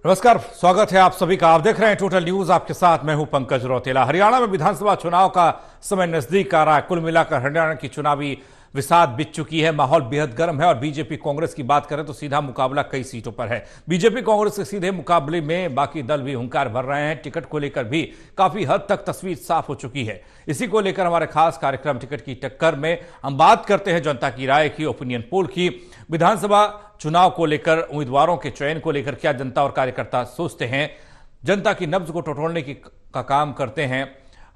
नमस्कार, स्वागत है आप सभी का। आप देख रहे हैं टोटल न्यूज, आपके साथ मैं हूं पंकज रौतेला। हरियाणा में विधानसभा चुनाव का समय नजदीक आ रहा है। कुल मिलाकर हरियाणा की चुनावी विसात बीत चुकी है। माहौल बेहद गर्म है और बीजेपी कांग्रेस की बात करें तो सीधा मुकाबला कई सीटों पर है। बीजेपी कांग्रेस के सीधे मुकाबले में बाकी दल भी हुंकार भर रहे हैं। टिकट को लेकर भी काफी हद तक तस्वीर साफ हो चुकी है। इसी को लेकर हमारे खास कार्यक्रम टिकट की टक्कर में हम बात करते हैं जनता की राय की, ओपिनियन पोल की। विधानसभा चुनाव को लेकर, उम्मीदवारों के चयन को लेकर क्या जनता और कार्यकर्ता सोचते हैं, जनता की नब्ज को टटोलने का काम करते हैं।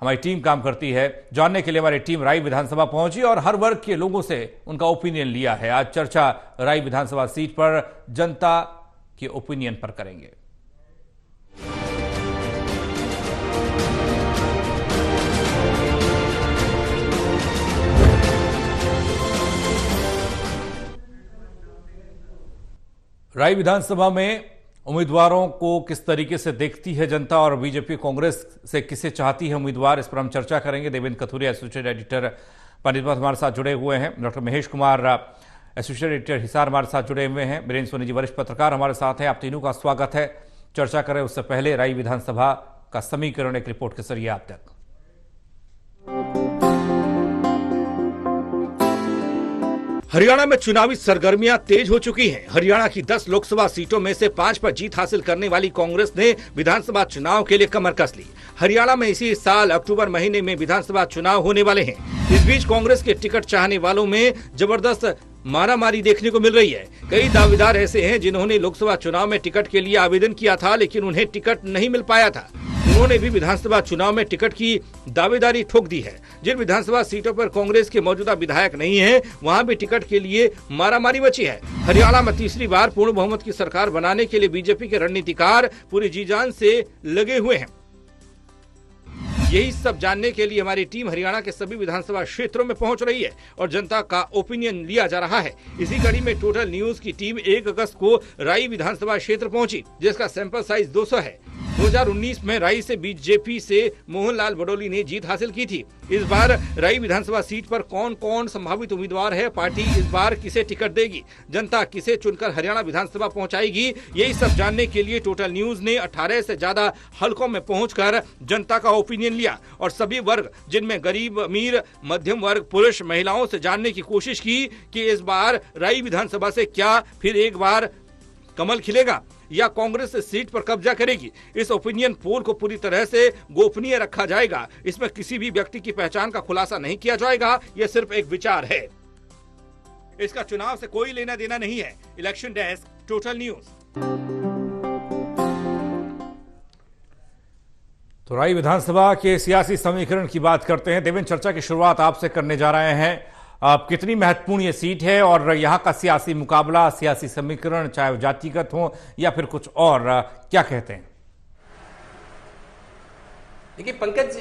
हमारी टीम काम करती है। जानने के लिए हमारी टीम राई विधानसभा पहुंची और हर वर्ग के लोगों से उनका ओपिनियन लिया है। आज चर्चा राई विधानसभा सीट पर जनता के ओपिनियन पर करेंगे। राई विधानसभा में उम्मीदवारों को किस तरीके से देखती है जनता और बीजेपी कांग्रेस से किसे चाहती है उम्मीदवार, इस पर हम चर्चा करेंगे। देवेंद्र कथुरिया एसोसिएटेड एडिटर पानीपत हमारे साथ जुड़े हुए हैं। Doctor Mahesh Kumar associated editor Hisar हमारे साथ जुड़े हुए हैं। बीरेंद्र सोनी जी वरिष्ठ पत्रकार हमारे साथ हैं। आप तीनों का स्वागत है। चर्चा करें उससे पहले राई विधानसभा का समीकरण एक रिपोर्ट के जरिए आप तक। हरियाणा में चुनावी सरगर्मियां तेज हो चुकी हैं। हरियाणा की 10 लोकसभा सीटों में से 5 पर जीत हासिल करने वाली कांग्रेस ने विधानसभा चुनाव के लिए कमर कस ली। हरियाणा में इसी साल अक्टूबर महीने में विधानसभा चुनाव होने वाले हैं। इस बीच कांग्रेस के टिकट चाहने वालों में जबरदस्त मारामारी देखने को मिल रही है। कई दावेदार ऐसे हैं जिन्होंने लोकसभा चुनाव में टिकट के लिए आवेदन किया था, लेकिन उन्हें टिकट नहीं मिल पाया था। उन्होंने भी विधानसभा चुनाव में टिकट की दावेदारी ठोक दी है। जिन विधानसभा सीटों पर कांग्रेस के मौजूदा विधायक नहीं हैं, वहां भी टिकट के लिए मारामारी मची है। हरियाणा में तीसरी बार पूर्ण बहुमत की सरकार बनाने के लिए बीजेपी के रणनीतिकार पूरी जी जान से लगे हुए हैं। यही सब जानने के लिए हमारी टीम हरियाणा के सभी विधानसभा क्षेत्रों में पहुंच रही है और जनता का ओपिनियन लिया जा रहा है। इसी कड़ी में टोटल न्यूज की टीम 1 अगस्त को राई विधानसभा क्षेत्र पहुंची, जिसका सैंपल साइज 200 है। 2019 में राई से बीजेपी से मोहनलाल बडोली ने जीत हासिल की थी। इस बार राई विधानसभा सीट पर कौन कौन संभावित उम्मीदवार है, पार्टी इस बार किसे टिकट देगी, जनता किसे चुनकर हरियाणा विधानसभा पहुंचाएगी, यही सब जानने के लिए टोटल न्यूज ने 18 से ज्यादा हलकों में पहुंचकर जनता का ओपिनियन लिया और सभी वर्ग, जिनमें गरीब, अमीर, मध्यम वर्ग, पुरुष, महिलाओं से जानने की कोशिश की कि इस बार राई विधानसभा से क्या फिर एक बार कमल खिलेगा या कांग्रेस सीट पर कब्जा करेगी। इस ओपिनियन पोल को पूरी तरह से गोपनीय रखा जाएगा। इसमें किसी भी व्यक्ति की पहचान का खुलासा नहीं किया जाएगा। यह सिर्फ एक विचार है। इसका चुनाव से कोई लेना देना नहीं है। Election desk, total news. तो राई विधानसभा के सियासी समीकरण की बात करते हैं। देवेंद्र, चर्चा की शुरुआत आपसे करने जा रहे हैं। कितनी महत्वपूर्ण ये सीट है और यहाँ का सियासी मुकाबला, सियासी समीकरण, चाहे वो जातिगत हो या फिर कुछ और, क्या कहते हैं? देखिए पंकज,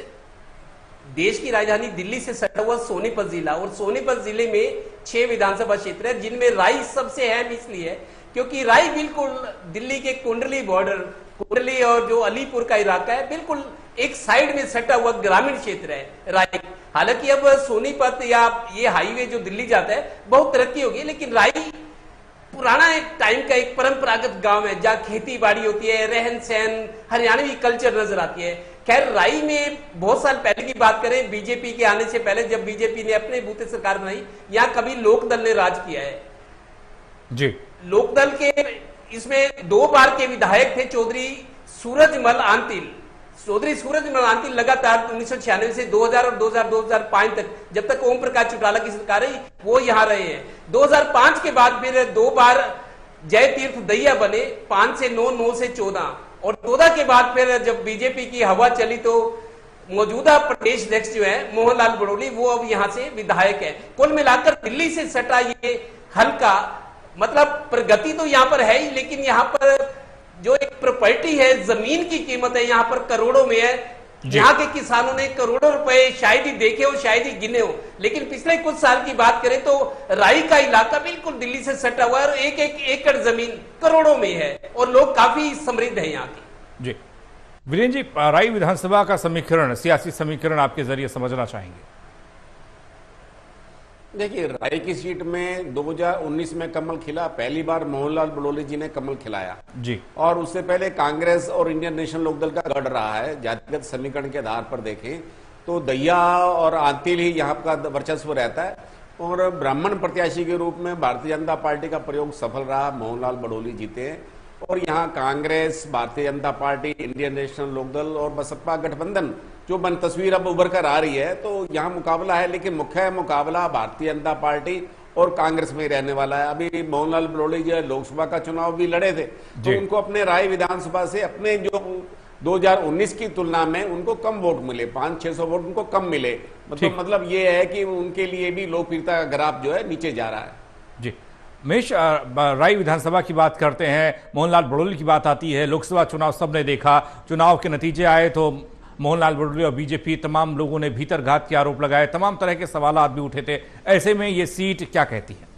देश की राजधानी दिल्ली से सटा हुआ सोनीपत जिला और सोनीपत जिले में 6 विधानसभा क्षेत्र है, जिनमें राई सबसे अहम इसलिए है क्योंकि राई बिल्कुल दिल्ली के कुंडली बॉर्डर, कुंडली और जो अलीपुर का इलाका है, बिल्कुल एक साइड में सटा हुआ ग्रामीण क्षेत्र है राई। हालांकि अब सोनीपत या ये हाईवे जो दिल्ली जाता है बहुत तरक्की होगी, लेकिन राई पुराना एक टाइम का एक परंपरागत गांव है जहाँ खेती बाड़ी होती है, रहन सहन, हरियाणवी कल्चर नजर आती है। खैर, राई में बहुत साल पहले की बात करें, बीजेपी के आने से पहले, जब बीजेपी ने अपने बूते सरकार बनाई, यहाँ कभी लोकदल ने राज किया है जी। लोकदल के इसमें 2 बार के विधायक थे चौधरी सूरजमल आंतिल। चौधरी सूरजमल आंतिल लगातार 1996 से 2000 और 2005 तक, जब तक ओम प्रकाश चौटाला की सरकार है, वो यहाँ रहे हैं। 2005 के बाद फिर 2 बार जय तीर्थ दहिया बने, 5 से 9, 9 से 14 और 14 के बाद फिर जब बीजेपी की हवा चली तो मौजूदा प्रदेश अध्यक्ष जो है मोहनलाल बडोली, वो अब यहाँ से विधायक है। कुल मिलाकर दिल्ली से सटा ये हल्का, मतलब प्रगति तो यहाँ पर है ही, लेकिन यहाँ पर जो एक प्रॉपर्टी है, जमीन की कीमत है यहाँ पर करोड़ों में है। यहाँ के किसानों ने करोड़ों रुपए शायद ही देखे हो, शायद ही गिने हो, लेकिन पिछले कुछ साल की बात करें तो राई का इलाका बिल्कुल दिल्ली से सटा हुआ है और एक एकड़ जमीन करोड़ों में है और लोग काफी समृद्ध है यहाँ के। जी वीरेंद्र जी, राई विधानसभा का समीकरण, सियासी समीकरण आपके जरिए समझना चाहेंगे। देखिए, राय की सीट में 2019 में कमल खिला, पहली बार मोहनलाल बड़ोली जी ने कमल खिलाया जी। और उससे पहले कांग्रेस और इंडियन नेशनल लोकदल का गढ़ रहा है। जातिगत समीकरण के आधार पर देखें तो दैया और आंतिल ही यहाँ का वर्चस्व रहता है और ब्राह्मण प्रत्याशी के रूप में भारतीय जनता पार्टी का प्रयोग सफल रहा, मोहनलाल बड़ोली जीते और यहाँ Congress, Bharatiya Janata party, Indian National Lokdal और बसपा गठबंधन जो बन तस्वीर अब उभर कर आ रही है, तो यहाँ मुकाबला है, लेकिन मुख्य मुकाबला भारतीय जनता पार्टी और कांग्रेस में ही रहने वाला है। अभी मोहनलाल बड़ोली जो लोकसभा का चुनाव भी लड़े थे तो उनको अपने राय विधानसभा से अपने जो 2019 की तुलना में उनको कम वोट मिले, 500-600 वोट उनको कम मिले। मतलब ये है कि उनके लिए भी लोकप्रियता का ग्राफ जो है नीचे जा रहा है। जी महेश, राय विधानसभा की बात करते हैं, मोहनलाल बड़ोली की बात आती है। लोकसभा चुनाव सबने देखा, चुनाव के नतीजे आए तो मोहनलाल बड़ोली और बीजेपी तमाम लोगों ने भीतरघात के आरोप लगाए, तमाम तरह के सवाल भी उठे थे। ऐसे में ये सीट क्या कहती है?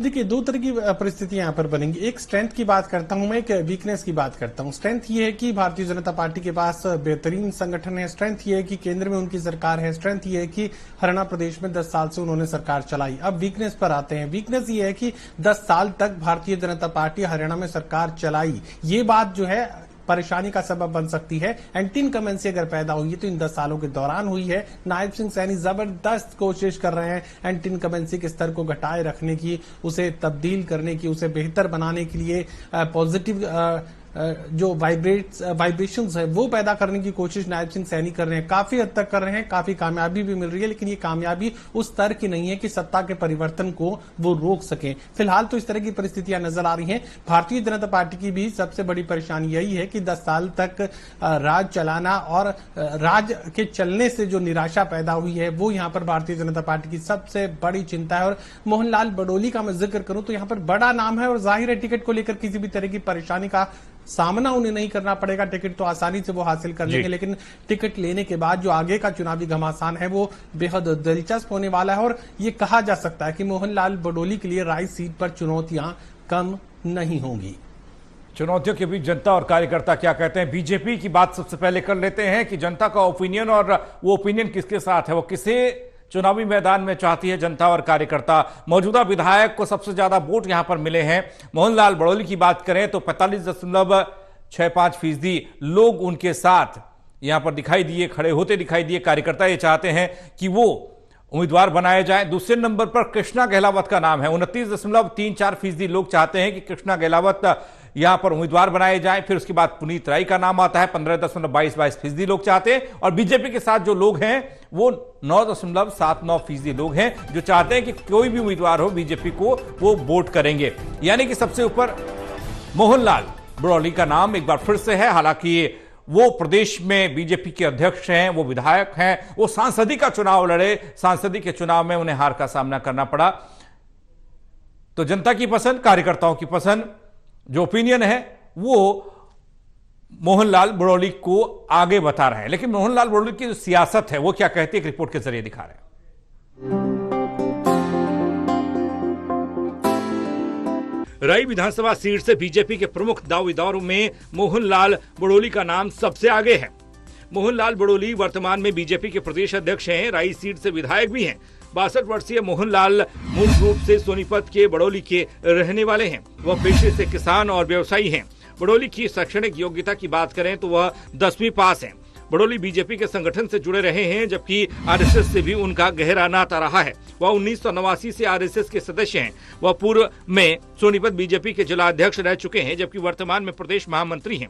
देखिए, दो तरह की परिस्थितियां यहां पर बनेंगी। एक स्ट्रेंथ की बात करता हूं मैं, एक वीकनेस की बात करता हूं। स्ट्रेंथ ये है कि भारतीय जनता पार्टी के पास बेहतरीन संगठन है, स्ट्रेंथ ये है कि केंद्र में उनकी सरकार है, स्ट्रेंथ ये है कि हरियाणा प्रदेश में 10 साल से उन्होंने सरकार चलाई। अब वीकनेस पर आते हैं। वीकनेस ये है कि 10 साल तक भारतीय जनता पार्टी हरियाणा में सरकार चलाई, ये बात जो है परेशानी का सबब बन सकती है। एंटी इनकमेंसी अगर पैदा हुई है तो इन 10 सालों के दौरान हुई है। नायब सिंह सैनी जबरदस्त कोशिश कर रहे हैं एंटी इनकमेंसी के स्तर को घटाए रखने की, उसे तब्दील करने की, उसे बेहतर बनाने के लिए पॉजिटिव जो वाइब्रेशंस है वो पैदा करने की कोशिश नायब सिंह सैनी कर रहे हैं, काफी हद तक कर रहे हैं, काफी कामयाबी भी मिल रही है। लेकिन ये कामयाबी उस स्तर की नहीं है कि सत्ता के परिवर्तन को वो रोक सके। फिलहाल तो इस तरह की परिस्थितियां नजर आ रही हैं। भारतीय जनता पार्टी की भी सबसे बड़ी परेशानी यही है कि 10 साल तक राज चलाना और राज के चलने से जो निराशा पैदा हुई है वो यहाँ पर भारतीय जनता पार्टी की सबसे बड़ी चिंता है। और मोहनलाल बड़ोली का मैं जिक्र करूं तो यहाँ पर बड़ा नाम है और जाहिर है टिकट को लेकर किसी भी तरह की परेशानी का सामना उन्हें नहीं करना पड़ेगा। टिकट तो आसानी से वो हासिल कर लेंगे, लेकिन टिकट लेने के बाद जो आगे का चुनावी घमासान है वो बेहद दिलचस्प होने वाला है। और ये कहा जा सकता है कि मोहनलाल बड़ोली के लिए राय सीट पर चुनौतियां कम नहीं होंगी। चुनौतियों के बीच जनता और कार्यकर्ता क्या कहते हैं? बीजेपी की बात सबसे पहले कर लेते हैं कि जनता का ओपिनियन, और वो ओपिनियन किसके साथ है, वो किसे चुनावी मैदान में चाहती है जनता और कार्यकर्ता। मौजूदा विधायक को सबसे ज्यादा वोट यहां पर मिले हैं। मोहनलाल बड़ोली की बात करें तो 45.65% लोग उनके साथ यहां पर दिखाई दिए, खड़े होते दिखाई दिए। कार्यकर्ता ये चाहते हैं कि वो उम्मीदवार बनाए जाए। दूसरे नंबर पर कृष्णा गहलावत का नाम है। 29.34% लोग चाहते हैं कि कृष्णा गहलावत यहां पर उम्मीदवार बनाए जाए। फिर उसके बाद पुनीत राय का नाम आता है, 15.22% लोग चाहते हैं। और बीजेपी के साथ जो लोग हैं वो 9.79% लोग हैं जो चाहते हैं कि कोई भी उम्मीदवार हो बीजेपी को वो वोट करेंगे। यानी कि सबसे ऊपर मोहनलाल बड़ोली का नाम एक बार फिर से है। हालांकि वो प्रदेश में बीजेपी के अध्यक्ष हैं, वो विधायक हैं, वो सांसदी का चुनाव लड़े, सांसदी के चुनाव में उन्हें हार का सामना करना पड़ा। तो जनता की पसंद, कार्यकर्ताओं की पसंद, जो ओपिनियन है वो मोहनलाल बड़ोली को आगे बता रहे हैं। लेकिन मोहनलाल बड़ोली की जो सियासत है वो क्या कहती है, एक रिपोर्ट के जरिए दिखा रहे हैं। राय विधानसभा सीट से बीजेपी के प्रमुख दावेदारों में मोहनलाल बड़ोली का नाम सबसे आगे है। मोहनलाल बड़ोली वर्तमान में बीजेपी के प्रदेश अध्यक्ष हैं, राय सीट से विधायक भी हैं। 62 वर्षीय मोहनलाल मूल रूप से सोनीपत के बड़ोली के रहने वाले हैं। वह पेशे से किसान और व्यवसायी हैं। बड़ोली की शैक्षणिक योग्यता की बात करें तो वह 10वीं पास हैं। बड़ोली बीजेपी के संगठन से जुड़े रहे हैं, जबकि आरएसएस से भी उनका गहरा नाता रहा है। वह 1989 से आरएसएस के सदस्य हैं। वह पूर्व में सोनीपत बीजेपी के जिला अध्यक्ष रह चुके हैं, जबकि वर्तमान में प्रदेश महामंत्री हैं।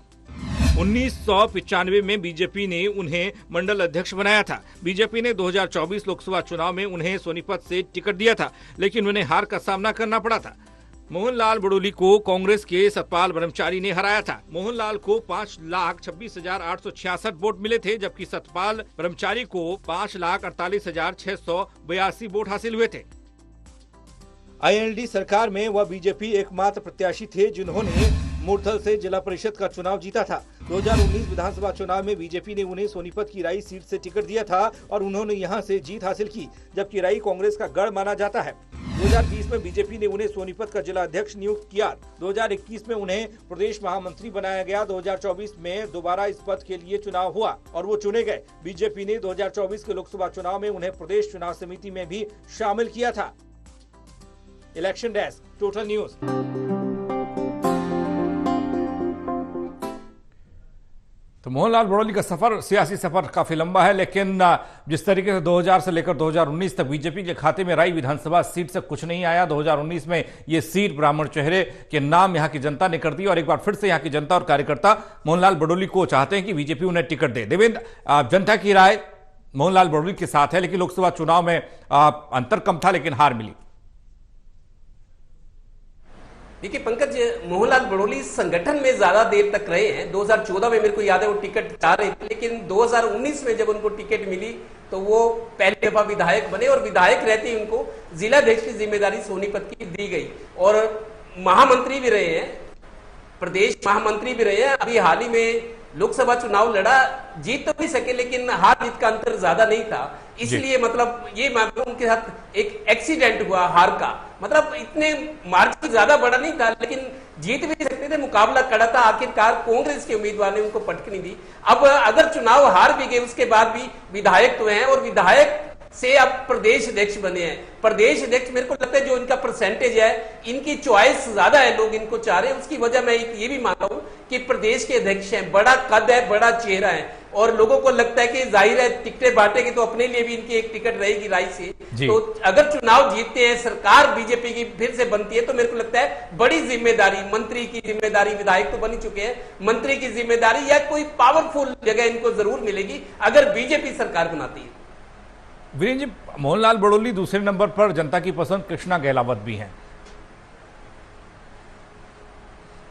1995 में बीजेपी ने उन्हें मंडल अध्यक्ष बनाया था। बीजेपी ने 2024 लोकसभा चुनाव में उन्हें सोनीपत से टिकट दिया था, लेकिन उन्हें हार का सामना करना पड़ा था। मोहनलाल बड़ोली को कांग्रेस के सतपाल ब्रह्मचारी ने हराया था। मोहनलाल को 5,26,866 वोट मिले थे, जबकि सतपाल ब्रह्मचारी को 5,48,682 वोट हासिल हुए थे। आईएनएलडी सरकार में वह बीजेपी एकमात्र प्रत्याशी थे जिन्होंने मुरथल से जिला परिषद का चुनाव जीता था। 2019 विधानसभा चुनाव में बीजेपी ने उन्हें सोनीपत की राई सीट से टिकट दिया था और उन्होंने यहां से जीत हासिल की, जबकि राई कांग्रेस का गढ़ माना जाता है। 2020 में बीजेपी ने उन्हें सोनीपत का जिला अध्यक्ष नियुक्त किया। 2021 में उन्हें प्रदेश महामंत्री बनाया गया। 2024 में दोबारा इस पद के लिए चुनाव हुआ और वो चुने गए। बीजेपी ने 2024 के लोकसभा चुनाव में उन्हें प्रदेश चुनाव समिति में भी शामिल किया था। Election desk, total news. तो मोहनलाल बड़ौली का सफर, सियासी सफर काफी लंबा है, लेकिन जिस तरीके से 2000 से लेकर 2019 तक बीजेपी के खाते में राई विधानसभा सीट से कुछ नहीं आया। 2019 में यह सीट ब्राह्मण चेहरे के नाम यहां की जनता ने कर दी और एक बार फिर से यहां की जनता और कार्यकर्ता मोहनलाल बड़ौली को चाहते हैं कि बीजेपी उन्हें टिकट दे। देवेंद्र, जनता की राय मोहनलाल बड़ौली के साथ है, लेकिन लोकसभा चुनाव में अंतर कम था लेकिन हार मिली। देखिए पंकज, मोहनलाल बड़ौली संगठन में ज्यादा देर तक रहे हैं। 2014 में मेरे को याद है वो टिकट चाह रहे थे, लेकिन 2019 में जब उनको टिकट मिली तो वो पहली दफा विधायक बने और विधायक रहते ही उनको जिलाध्यक्ष की जिम्मेदारी सोनीपत की दी गई और महामंत्री भी रहे हैं, प्रदेश महामंत्री भी रहे हैं। अभी हाल ही में लोकसभा चुनाव लड़ा, जीत तो भी सके लेकिन हार जीत का अंतर ज्यादा नहीं था। इसलिए मतलब ये मामला उनके साथ एक एक्सीडेंट हुआ हार का, मतलब इतने मार्जिन ज्यादा बड़ा नहीं था लेकिन जीत भी सकते थे, मुकाबला कड़ा था। आखिरकार कांग्रेस के उम्मीदवार ने उनको पटकनी दी। अब अगर चुनाव हार भी गए उसके बाद भी विधायक तो हैं और विधायक से अब प्रदेश अध्यक्ष बने हैं। प्रदेश अध्यक्ष मेरे को लगता है जो इनका परसेंटेज है, इनकी चॉइस ज्यादा है, लोग इनको चाह रहे हैं। उसकी वजह मैं ये भी मानता हूं कि प्रदेश के अध्यक्ष हैं, बड़ा कद है, बड़ा चेहरा है और लोगों को लगता है कि जाहिर है टिकटें बांटेंगे तो अपने लिए भी इनकी एक टिकट रहेगी राय से। तो अगर चुनाव जीतते हैं, सरकार बीजेपी की फिर से बनती है तो मेरे को लगता है बड़ी जिम्मेदारी, मंत्री की जिम्मेदारी, विधायक तो बन ही चुके हैं, मंत्री की जिम्मेदारी या कोई पावरफुल जगह इनको जरूर मिलेगी अगर बीजेपी सरकार बनाती है। वीरेंद्र जी, मोहनलाल बड़ौली दूसरे नंबर पर जनता की पसंद कृष्णा गहलावत भी हैं।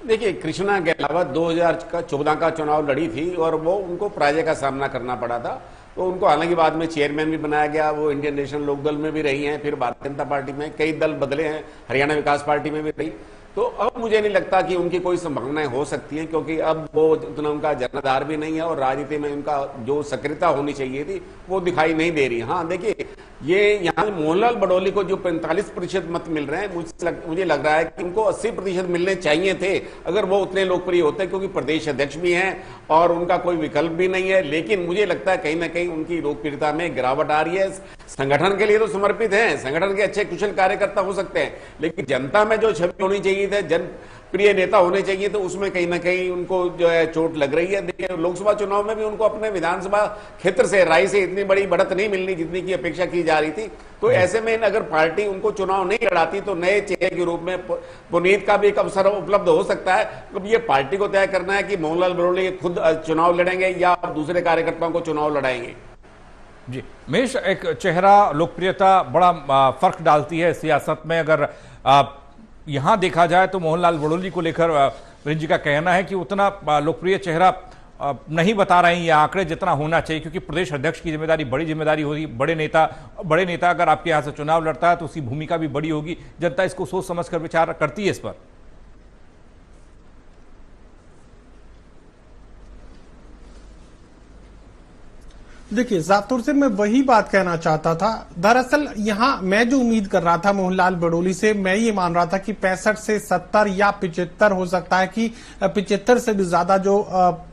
देखिए, कृष्णा गहलावत 2014 का चुनाव लड़ी थी और वो उनको पराजय का सामना करना पड़ा था। तो उनको हालांकि बाद में चेयरमैन भी बनाया गया। वो इंडियन नेशनल लोकदल में भी रही हैं, फिर भारतीय जनता पार्टी में, कई दल बदले हैं, हरियाणा विकास पार्टी में भी रही। तो अब मुझे नहीं लगता कि उनकी कोई संभावनाएं हो सकती हैं, क्योंकि अब वो उतना उनका जनाधार भी नहीं है और राजनीति में उनका जो सक्रियता होनी चाहिए थी वो दिखाई नहीं दे रही। हाँ देखिए, ये यहाँ मोहनलाल बड़ौली को जो 45% मत मिल रहे हैं, मुझे लग रहा है कि उनको 80% मिलने चाहिए थे अगर वो उतने लोकप्रिय होते, क्योंकि प्रदेश अध्यक्ष भी हैं और उनका कोई विकल्प भी नहीं है। लेकिन मुझे लगता है कहीं ना कहीं उनकी लोकप्रियता में गिरावट आ रही है। संगठन के लिए तो समर्पित हैं, संगठन के अच्छे कुशल कार्यकर्ता हो सकते हैं, लेकिन जनता में जो छवि होनी चाहिए थे, जनप्रिय नेता होने चाहिए, तो उसमें कहीं ना कहीं उनको जो है चोट लग रही है। देखिए, लोकसभा चुनाव में भी उनको अपने विधानसभा क्षेत्र से, राय से इतनी बड़ी बढ़त नहीं मिलनी जितनी की अपेक्षा की जा रही थी। तो ऐसे में अगर पार्टी उनको चुनाव नहीं लड़ाती तो नए चेहरे के रूप में पुनीत का भी एक अवसर उपलब्ध हो सकता है। अब ये पार्टी को तय करना है कि मोहनलाल बड़ौली खुद चुनाव लड़ेंगे या दूसरे कार्यकर्ताओं को चुनाव लड़ाएंगे। जी महेश, एक चेहरा, लोकप्रियता बड़ा फर्क डालती है सियासत में। अगर यहां देखा जाए तो मोहनलाल बड़ौली को लेकर वीरेंद्र जी का कहना है कि उतना लोकप्रिय चेहरा नहीं बता रहे हैं ये आंकड़े जितना होना चाहिए, क्योंकि प्रदेश अध्यक्ष की जिम्मेदारी बड़ी जिम्मेदारी होगी। बड़े नेता अगर आपके यहां से चुनाव लड़ता है तो उसकी भूमिका भी बड़ी होगी। जनता इसको सोच समझ कर विचार करती है इस पर। देखिए, जातुर से मैं वही बात कहना चाहता था। दरअसल यहां मैं जो उम्मीद कर रहा था मोहनलाल बड़ौली से, मैं ये मान रहा था कि 65 से 70 या 75 हो सकता है कि 75 से भी ज्यादा जो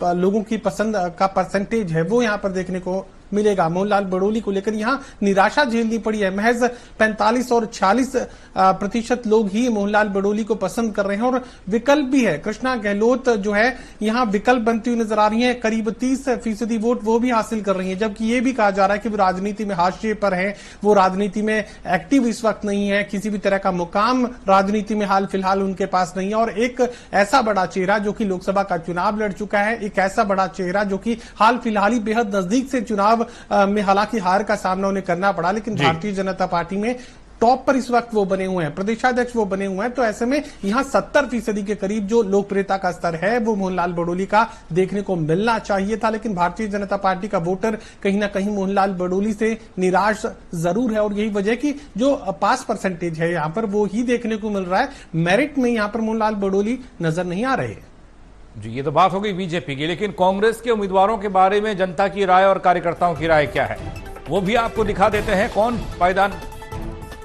लोगों की पसंद का परसेंटेज है वो यहां पर देखने को मिलेगा। मोहनलाल बड़ौली को लेकर यहां निराशा झेलनी पड़ी है। महज 45 और 46% लोग ही मोहनलाल बड़ौली को पसंद कर रहे हैं और विकल्प भी है। कृष्णा गहलोत जो है यहां विकल्प बनती हुई नजर आ रही है, करीब 30% वोट वो भी हासिल कर रही है। जबकि ये भी कहा जा रहा है कि वो राजनीति में हाशिए पर है, वो राजनीति में एक्टिव इस वक्त नहीं है, किसी भी तरह का मुकाम राजनीति में हाल फिलहाल उनके पास नहीं है। और एक ऐसा बड़ा चेहरा जो कि लोकसभा का चुनाव लड़ चुका है, एक ऐसा बड़ा चेहरा जो कि हाल फिलहाल ही बेहद नजदीक से चुनाव में हालांकि हार का सामना उन्हें करना पड़ा, लेकिन भारतीय जनता पार्टी में टॉप पर इस वक्त वो बने हुए हैं, प्रदेशाध्यक्ष वो बने हुए हैं। तो ऐसे में यहां 70% के करीब जो लोकप्रियता का स्तर है वो मोहनलाल बड़ौली का देखने को मिलना चाहिए था। लेकिन भारतीय जनता पार्टी का वोटर कहीं ना कहीं मोहनलाल बड़ौली से निराश जरूर है और यही वजह कि जो पास परसेंटेज है यहां पर वो ही देखने को मिल रहा है। मेरिट में यहां पर मोहनलाल बड़ौली नजर नहीं आ रहे। जी, ये तो बात हो गई बीजेपी की, लेकिन कांग्रेस के उम्मीदवारों के बारे में जनता की राय और कार्यकर्ताओं की राय क्या है वो भी आपको दिखा देते हैं। कौन पायदान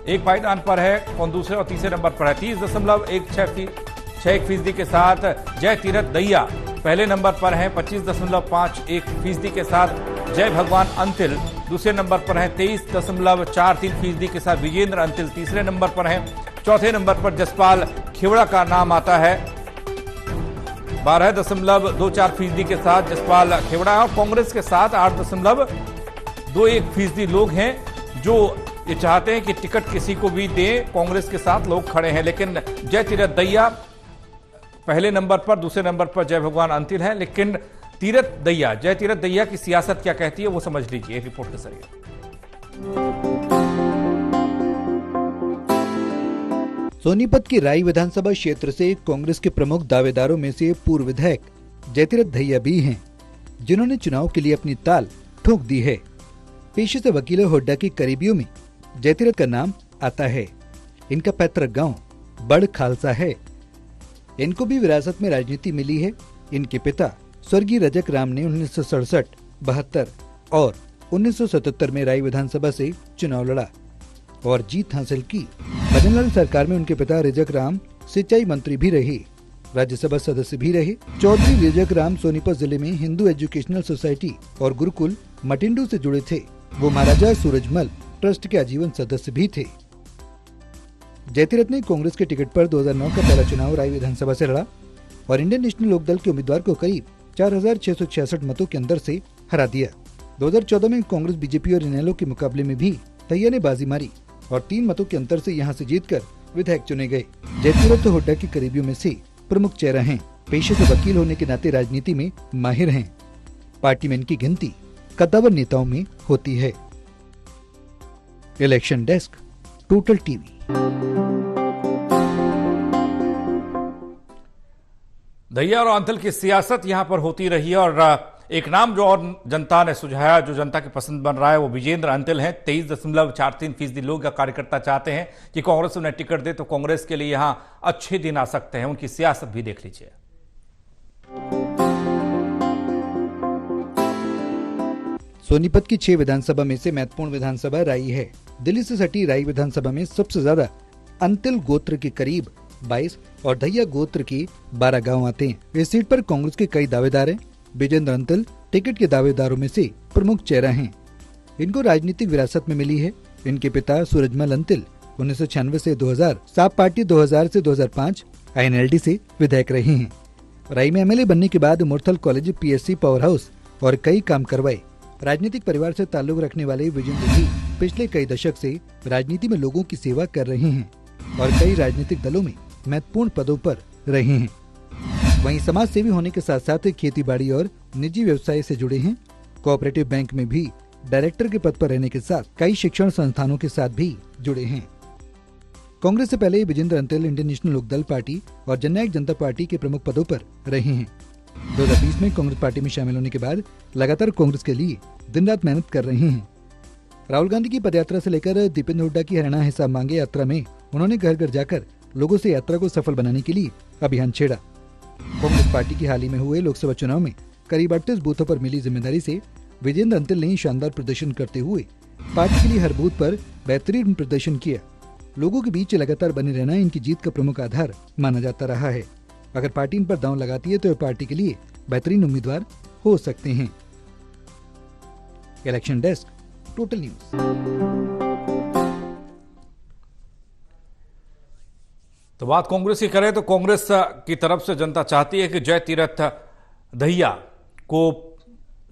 एक पाईदान पर है, कौन दूसरे और तीसरे नंबर पर है। 30.16% के साथ जय तीरथ दहिया पहले नंबर पर हैं। 25.51% के साथ जय भगवान अंतिल दूसरे नंबर पर हैं। 23.43% के साथ विजेंद्र अंतिल तीसरे नंबर पर हैं। चौथे नंबर पर जसपाल खेवड़ा का नाम आता है 12.24% के साथ जसपाल खेवड़ा। और कांग्रेस के साथ 8.21% लोग हैं जो ये चाहते हैं कि टिकट किसी को भी दें। कांग्रेस के साथ लोग खड़े हैं, लेकिन जय तीरथ दहिया पहले नंबर पर, दूसरे नंबर पर जय भगवान अंतिल है। लेकिन जय तीरथ दहिया की सियासत क्या कहती है वो समझ लीजिए रिपोर्ट के जरिए। सोनीपत की राई विधानसभा क्षेत्र से कांग्रेस के प्रमुख दावेदारों में से पूर्व विधायक जय तीरथ दहिया भी हैं, जिन्होंने चुनाव के लिए अपनी ताल ठोक दी है। पेशे से वकील हुड्डा की करीबियों में जय तीरथ का नाम आता है। इनका पैतृक गांव बड़ खालसा है। इनको भी विरासत में राजनीति मिली है। इनके पिता स्वर्गीय रजक राम ने 1967, 72 और 1977 में राई विधानसभा से चुनाव लड़ा और जीत हासिल की। भजनलाल सरकार में उनके पिता रजक राम सिंचाई मंत्री भी रहे, राज्यसभा सदस्य भी रहे। चौधरी रजक राम सोनीपत जिले में हिंदू एजुकेशनल सोसाइटी और गुरुकुल मटिंडू से जुड़े थे। वो महाराजा सूरजमल ट्रस्ट के आजीवन सदस्य भी थे। जय तीरथ ने कांग्रेस के टिकट पर 2009 का पहला चुनाव राय विधानसभा से लड़ा और इंडियन नेशनल लोकदल के उम्मीदवार को करीब 4,666 मतों के अंदर से हरा दिया। 2014 में कांग्रेस, बीजेपी और इनेलो के मुकाबले में भी दहिया ने बाजी मारी और 3 मतों के अंतर से यहां से जीतकर विधायक चुने गए। जय तीरथ हुड्डा की करीबियों में से प्रमुख चेहरा हैं। पेशे से वकील होने के नाते राजनीति में माहिर हैं। पार्टी में इनकी गिनती कद्दावर नेताओं में होती है। Election desk, total TV. Dahiya और अंतिल की सियासत यहां पर होती रही है और एक नाम जो और जनता ने सुझाया, जो जनता की पसंद बन रहा है, वो विजेंद्र अंतिल हैं। 23.43% लोग या कार्यकर्ता चाहते हैं कि कांग्रेस उन्हें टिकट दे तो कांग्रेस के लिए यहां अच्छे दिन आ सकते हैं। उनकी सियासत भी देख लीजिए। सोनीपत की 6 विधानसभा में से महत्वपूर्ण विधानसभा राई है। दिल्ली से सटी राई विधानसभा में सबसे ज्यादा अंतिल गोत्र के करीब 22 और दहिया गोत्र के 12 गांव आते हैं। इस सीट पर कांग्रेस के कई दावेदार हैं। विजेंद्र अंतिल टिकट के दावेदारों में से प्रमुख चेहरा हैं। इनको राजनीतिक विरासत में मिली है। इनके पिता सूरजमल अंतिल 1996 से 2000, साप पार्टी 2000 से 2005 INLD से विधायक रहे हैं। राई में MLA बनने के बाद Murthal college, PSC, power house और कई काम करवाए। राजनीतिक परिवार से ताल्लुक रखने वाले विजेंद्र भी पिछले कई दशक से राजनीति में लोगों की सेवा कर रहे हैं और कई राजनीतिक दलों में महत्वपूर्ण पदों पर रहे हैं। वहीं समाज सेवी होने के साथ साथ खेती बाड़ी और निजी व्यवसाय से जुड़े हैं। कोऑपरेटिव बैंक में भी डायरेक्टर के पद पर रहने के साथ कई शिक्षण संस्थानों के साथ भी जुड़े हैं। कांग्रेस से पहले Vijender Antil Indian National Lokdal party और जननायक जनता पार्टी के प्रमुख पदों पर रहे हैं। 2020 में कांग्रेस पार्टी में शामिल होने के बाद लगातार कांग्रेस के लिए दिन रात मेहनत कर रहे हैं। राहुल गांधी की पदयात्रा से लेकर दीपेंद्र हुड्डा की हरियाणा हिसाब मांगे यात्रा में उन्होंने घर घर जाकर लोगों से यात्रा को सफल बनाने के लिए अभियान छेड़ा। कांग्रेस पार्टी की हाल ही में हुए लोकसभा चुनाव में करीब 38 बूथों पर मिली जिम्मेदारी से विजेंद्र अंतिल ने शानदार प्रदर्शन करते हुए पार्टी के लिए हर बूथ पर बेहतरीन प्रदर्शन किया। लोगों के बीच लगातार बने रहना इनकी जीत का प्रमुख आधार माना जाता रहा है। अगर पार्टी इन पर दांव लगाती है तो ये पार्टी के लिए बेहतरीन उम्मीदवार हो सकते हैं। Election desk, total news. तो बात कांग्रेस की करें तो कांग्रेस की तरफ से जनता चाहती है कि जय तीरथ दहिया को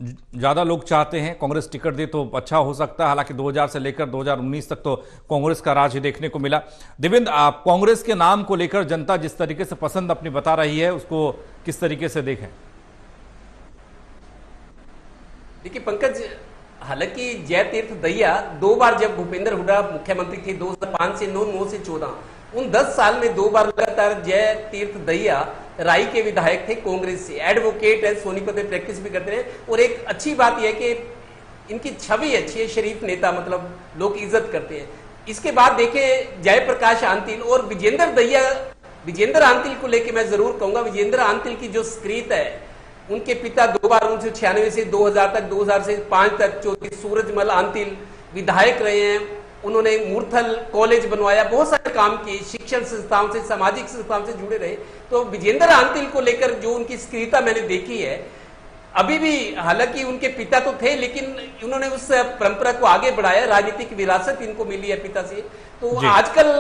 ज्यादा लोग चाहते हैं कांग्रेस टिकट दे तो अच्छा हो सकता है। हालांकि 2000 से लेकर 2019 तक तो कांग्रेस का राज ही देखने को मिला। देवेंद्र, आप कांग्रेस के नाम को लेकर जनता जिस तरीके से पसंद अपनी बता रही है उसको किस तरीके से देखें? देखिए पंकज, हालांकि जय तीरथ दहिया 2 बार जब भूपेंद्र हुड्डा मुख्यमंत्री थे 2005 से 9 से 14, उन 10 साल में 2 बार लगातार जय तीरथ दहिया राई के विधायक थे। कांग्रेस से एडवोकेट है, सोनीपत में प्रैक्टिस भी करते हैं और एक अच्छी बात यह है कि इनकी छवि अच्छी है, शरीफ नेता, मतलब लोग इज्जत करते हैं। इसके बाद देखें जयप्रकाश आंतिल और विजेंद्र दहिया, विजेंद्र आंतिल को लेकर मैं जरूर कहूंगा, विजेंद्र आंतिल की जो स्क्रीत है, उनके पिता 2 बार 1996 से 2000 तक, 2000 से 5 तक चौधरी सूरजमल आंतिल विधायक रहे हैं उन्होंने मूर्थल कॉलेज बनवाया, बहुत सारे काम किए, शिक्षण संस्थाओं से, सामाजिक संस्थाओं से जुड़े रहे। तो विजेंद्र आंतिल को लेकर जो उनकी सक्रियता मैंने देखी है, अभी भी, हालांकि उनके पिता तो थे लेकिन उन्होंने उस परंपरा को आगे बढ़ाया, राजनीतिक विरासत इनको मिली है पिता से। तो आजकल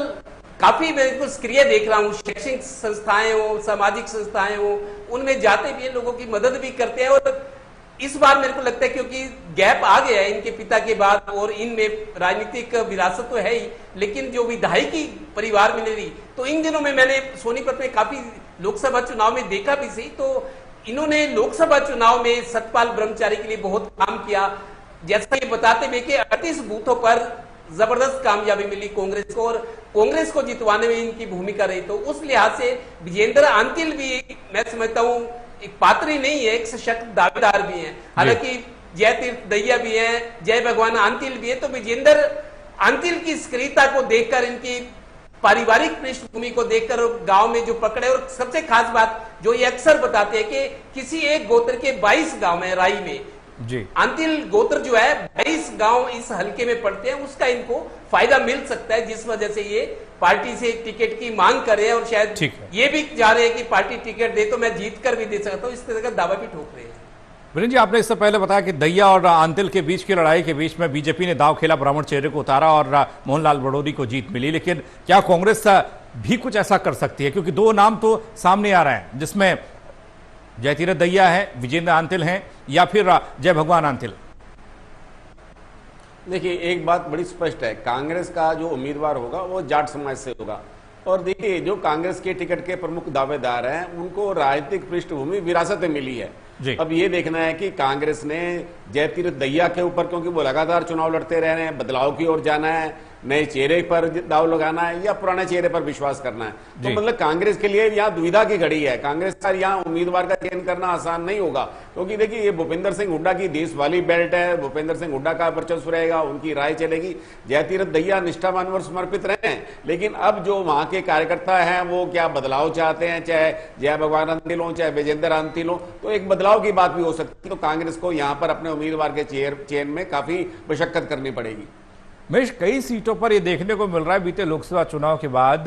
काफी मैं इनको सक्रिय देख रहा हूँ, शैक्षणिक संस्थाएं हो, सामाजिक संस्थाएं हो, उनमें जाते भी हैं, लोगों की मदद भी करते हैं। और इस बार मेरे को लगता है क्योंकि गैप आ गया है इनके पिता के बाद और इनमें राजनीतिक विरासत तो है ही, लेकिन जो विधायकी परिवार में नहीं रही, तो इन दिनों में मैंने सोनीपत में काफी लोकसभा चुनाव में देखा भी सही, तो इन्होंने लोकसभा चुनाव में सतपाल ब्रह्मचारी के लिए बहुत काम किया। जैसा ये बताते हुए कि 38 बूथों पर जबरदस्त कामयाबी मिली कांग्रेस को और कांग्रेस को जितवाने में इनकी भूमिका रही। तो उस लिहाज से विजेंद्र आंतिल भी मैं समझता हूं एक पात्र ही नहीं है, एक सशक्त दावेदार भी हैं। हालांकि जयतीर्थ दहिया भी हैं, जय भगवान आंतिल भी है। तो विजेंद्र आंतिल की सक्रियता को देखकर, इनकी पारिवारिक पृष्ठभूमि को देखकर और गांव में जो पकड़े, और सबसे खास बात जो ये अक्सर बताते हैं कि किसी एक गोत्र के 22 गांव है राई में जी, आंतिल गोत्र जो है 22 गांव इस हलके में पड़ते हैं, उसका इनको फायदा मिल सकता है, जिस वजह से ये पार्टी से टिकट की मांग कर रहे हैं और शायद ये भी चाह रहे हैं कि पार्टी टिकट दे तो मैं जीत कर भी दे सकता हूं, इस तरह का दावा भी ठोक रहे हैं। वीरेंद्र जी, आपने इससे पहले बताया कि दहिया और आंतिल के बीच की लड़ाई के बीच में बीजेपी ने दांव खेला, ब्राह्मण चेहरे को उतारा और मोहनलाल बड़ौदी को जीत मिली, लेकिन क्या कांग्रेस भी कुछ ऐसा कर सकती है? क्योंकि दो नाम तो सामने आ रहे हैं, जिसमें जयतीर्थ दहिया है, विजेंद्र आंतिल हैं, या फिर जय भगवान आंतिल। देखिए, एक बात बड़ी स्पष्ट है, कांग्रेस का जो उम्मीदवार होगा वो जाट समाज से होगा। और देखिए, जो कांग्रेस के टिकट के प्रमुख दावेदार हैं उनको राजनीतिक पृष्ठभूमि विरासत में मिली है। अब ये देखना है कि कांग्रेस ने जयतीर्थ दहिया के ऊपर, क्योंकि वो लगातार चुनाव लड़ते रह रहे हैं, बदलाव की ओर जाना है, नए चेहरे पर दाव लगाना है या पुराने चेहरे पर विश्वास करना है। तो मतलब कांग्रेस के लिए यहाँ दुविधा की घड़ी है। कांग्रेस का यहाँ उम्मीदवार का चयन करना आसान नहीं होगा, क्योंकि देखिए ये भूपेंद्र सिंह हुड्डा की देश वाली बेल्ट है, भूपेंद्र सिंह हुड्डा का वर्चस्व रहेगा, उनकी राय चलेगी। जयतीर्थ दहिया निष्ठावान और समर्पित रहे हैं, लेकिन अब जो वहां के कार्यकर्ता हैं वो क्या बदलाव चाहते हैं, चाहे जय भगवान आंतिल हो चाहे विजेंद्र आंतिल हो, तो एक बदलाव की बात भी हो सकती है। तो कांग्रेस को यहाँ पर अपने उम्मीदवार के चयन में काफी मशक्कत करनी पड़ेगी। महेश, कई सीटों पर यह देखने को मिल रहा है बीते लोकसभा चुनाव के बाद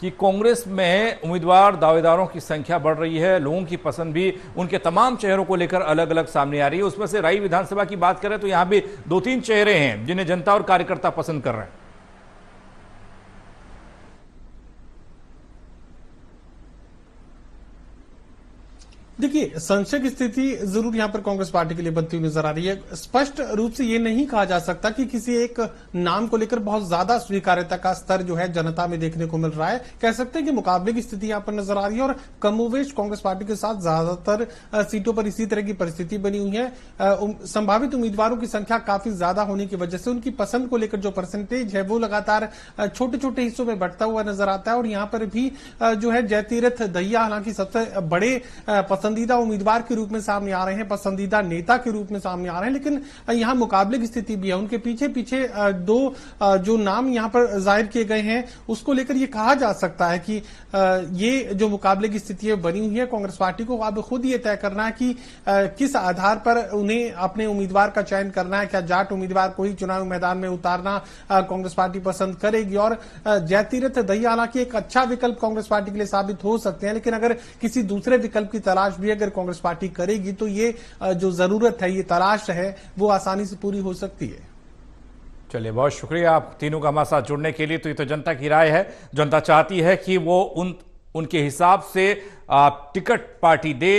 कि कांग्रेस में उम्मीदवार दावेदारों की संख्या बढ़ रही है, लोगों की पसंद भी उनके तमाम चेहरों को लेकर अलग अलग सामने आ रही है। उसमें से राई विधानसभा की बात करें तो यहां भी 2-3 चेहरे हैं जिन्हें जनता और कार्यकर्ता पसंद कर रहे हैं। देखिए, संशय की स्थिति जरूर यहां पर कांग्रेस पार्टी के लिए बनती हुई नजर आ रही है। स्पष्ट रूप से यह नहीं कहा जा सकता कि किसी एक नाम को लेकर बहुत ज्यादा स्वीकार्यता का स्तर जो है जनता में देखने को मिल रहा है। कह सकते हैं कि मुकाबले की स्थिति यहां पर नजर आ रही है और कमोवेश कांग्रेस पार्टी के साथ ज्यादातर सीटों पर इसी तरह की परिस्थिति बनी हुई है। संभावित उम्मीदवारों की संख्या काफी ज्यादा होने की वजह से उनकी पसंद को लेकर जो परसेंटेज है वो लगातार छोटे छोटे हिस्सों में बढ़ता हुआ नजर आता है। और यहां पर भी जो है जयतीर्थ दहिया हालांकि सबसे बड़े पसंदीदा उम्मीदवार के रूप में सामने आ रहे हैं, पसंदीदा नेता के रूप में सामने आ रहे हैं, लेकिन यहां मुकाबले की स्थिति भी है। उनके पीछे पीछे दो जो नाम यहां पर जाहिर किए गए हैं उसको लेकर यह कहा जा सकता है कि ये जो मुकाबले की स्थिति बनी हुई है, कांग्रेस पार्टी को अब खुद ये तय करना है कि किस आधार पर उन्हें अपने उम्मीदवार का चयन करना है। क्या जाट उम्मीदवार को ही चुनावी मैदान में उतारना कांग्रेस पार्टी पसंद करेगी? और जयतीर्थ दहिया हालांकि एक अच्छा विकल्प कांग्रेस पार्टी के लिए साबित हो सकते हैं, लेकिन अगर किसी दूसरे विकल्प की तलाश भी अगर कांग्रेस पार्टी करेगी तो ये जो जरूरत है, ये तलाश है, वो आसानी से पूरी हो सकती है। चलिए, बहुत शुक्रिया आप तीनों का हमारे साथ जुड़ने के लिए। तो ये तो जनता की राय है, जनता चाहती है कि वो उनके हिसाब से टिकट पार्टी दे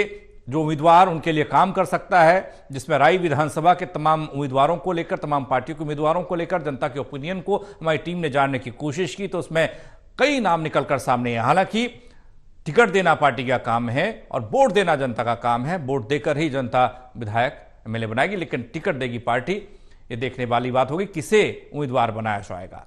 जो उम्मीदवार उनके लिए काम कर सकता है, जिसमें राई विधानसभा के तमाम उम्मीदवारों को लेकर, तमाम पार्टियों के उम्मीदवारों को लेकर जनता के ओपिनियन को हमारी टीम ने जानने की कोशिश की, तो उसमें कई नाम निकलकर सामने हैं। हालांकि टिकट देना पार्टी का काम है और वोट देना जनता का काम है। वोट देकर ही जनता विधायक एमएलए बनाएगी, लेकिन टिकट देगी पार्टी, ये देखने वाली बात होगी किसे उम्मीदवार बनाया जाएगा।